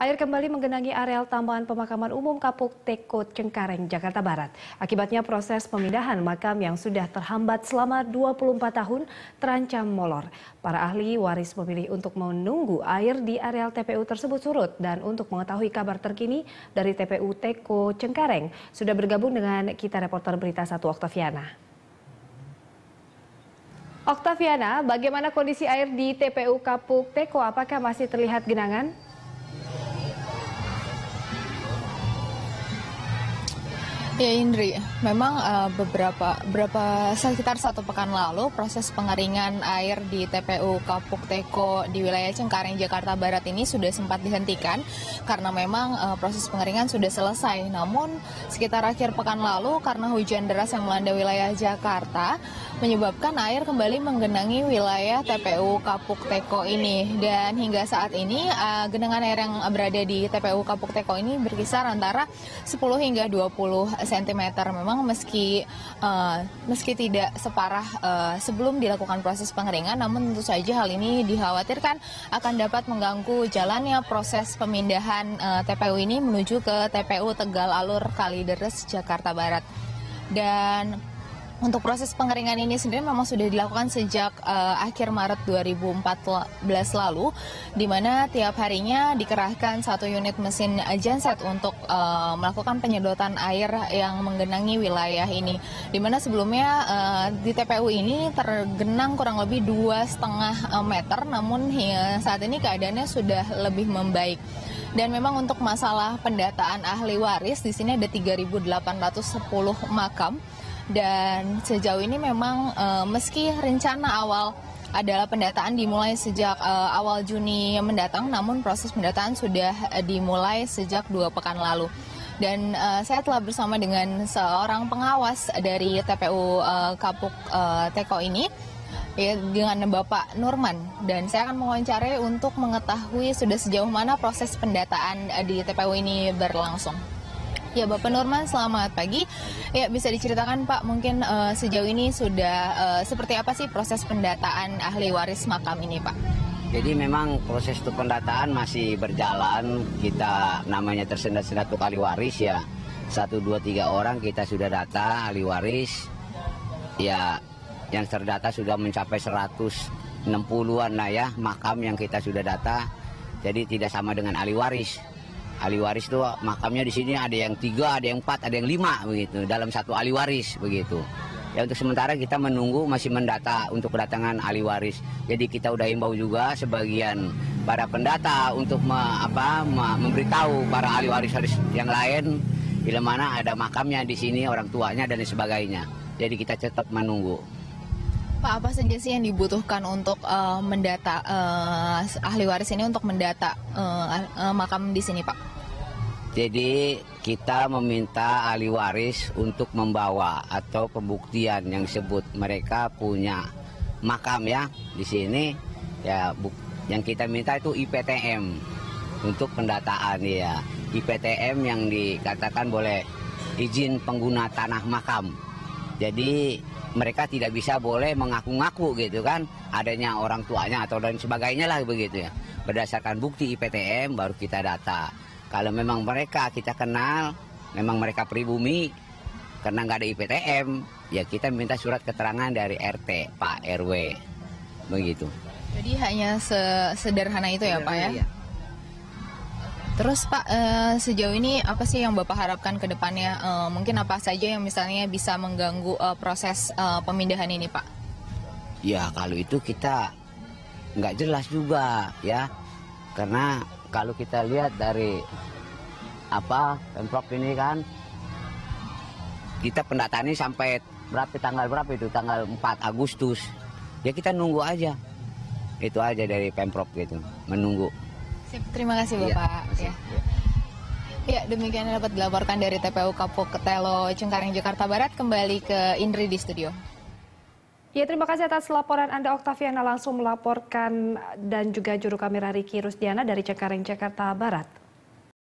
Air kembali menggenangi areal tambahan pemakaman umum Kapuk Teko, Cengkareng, Jakarta Barat. Akibatnya proses pemindahan makam yang sudah terhambat selama 24 tahun terancam molor. Para ahli waris memilih untuk menunggu air di areal TPU tersebut surut. Dan untuk mengetahui kabar terkini dari TPU Teko, Cengkareng, sudah bergabung dengan kita reporter Berita 1 Oktaviana. Oktaviana, bagaimana kondisi air di TPU Kapuk Teko? Apakah masih terlihat genangan? Ya Indri, memang sekitar 1 pekan lalu proses pengeringan air di TPU Kapuk Teko di wilayah Cengkareng, Jakarta Barat ini sudah sempat dihentikan karena memang proses pengeringan sudah selesai. Namun sekitar akhir pekan lalu karena hujan deras yang melanda wilayah Jakarta menyebabkan air kembali menggenangi wilayah TPU Kapuk Teko ini. Dan hingga saat ini genangan air yang berada di TPU Kapuk Teko ini berkisar antara 10 hingga 20 cm. Memang meski tidak separah sebelum dilakukan proses pengeringan, namun tentu saja hal ini dikhawatirkan akan dapat mengganggu jalannya proses pemindahan TPU ini menuju ke TPU Tegal Alur Kalideres, Jakarta Barat. Dan untuk proses pengeringan ini sendiri memang sudah dilakukan sejak akhir Maret 2014 lalu, di mana tiap harinya dikerahkan 1 unit mesin genset untuk melakukan penyedotan air yang menggenangi wilayah ini. Di mana sebelumnya di TPU ini tergenang kurang lebih 2,5 meter, namun saat ini keadaannya sudah lebih membaik. Dan memang untuk masalah pendataan ahli waris, di sini ada 3.810 makam. Dan sejauh ini memang meski rencana awal adalah pendataan dimulai sejak awal Juni mendatang, namun proses pendataan sudah dimulai sejak 2 pekan lalu. Dan saya telah bersama dengan seorang pengawas dari TPU Kapuk Teko ini, ya, dengan Bapak Nurman. Dan saya akan mewawancarai untuk mengetahui sudah sejauh mana proses pendataan di TPU ini berlangsung. Ya, Bapak Nurman, selamat pagi. Ya, bisa diceritakan Pak, mungkin sejauh ini sudah seperti apa sih proses pendataan ahli waris makam ini Pak? Jadi memang proses untuk pendataan masih berjalan. Kita namanya tersendat-sendat untuk ahli waris ya. 1, 2, 3 orang kita sudah data ahli waris. Ya, yang terdata sudah mencapai 160-an lah ya makam yang kita sudah data. Jadi tidak sama dengan ahli waris. Ahli waris itu makamnya di sini ada yang 3, ada yang 4, ada yang 5 begitu dalam satu ahli waris begitu. Ya, untuk sementara kita menunggu masih mendata untuk kedatangan ahli waris. Jadi kita udah himbau juga sebagian para pendata untuk memberitahu para ahli waris yang lain bila mana ada makamnya di sini, orang tuanya dan sebagainya. Jadi kita tetap menunggu. Pak, apa saja sih yang dibutuhkan untuk mendata ahli waris ini untuk mendata makam di sini, Pak? Jadi kita meminta ahli waris untuk membawa atau pembuktian yang disebut mereka punya makam ya di sini ya. Yang kita minta itu IPTM untuk pendataan ya. IPTM yang dikatakan boleh izin pengguna tanah makam. Jadi mereka tidak bisa boleh mengaku-ngaku gitu kan adanya orang tuanya atau dan sebagainya lah begitu ya. Berdasarkan bukti IPTM baru kita data. Kalau memang mereka kita kenal, memang mereka pribumi, karena nggak ada IPTM, ya kita minta surat keterangan dari RT, Pak RW, begitu. Jadi hanya sederhana itu ya Pak ya? Iya. Terus Pak, sejauh ini apa sih yang Bapak harapkan ke depannya? Mungkin apa saja yang misalnya bisa mengganggu proses pemindahan ini Pak? Ya kalau itu kita nggak jelas juga ya, karena kalau kita lihat dari Pemprov ini kan, kita pendataan ini sampai tanggal berapa itu? Tanggal 4 Agustus. Ya kita nunggu aja. Itu aja dari Pemprov gitu, menunggu. Terima kasih Bapak. Ya, demikian dapat dilaporkan dari TPU Kapuk Teko, Cengkareng, Jakarta Barat. Kembali ke Indri di studio. Ya, terima kasih atas laporan Anda, Oktaviana, langsung melaporkan, dan juga juru kamera Riki Rusdiana dari Cengkareng, Jakarta Barat.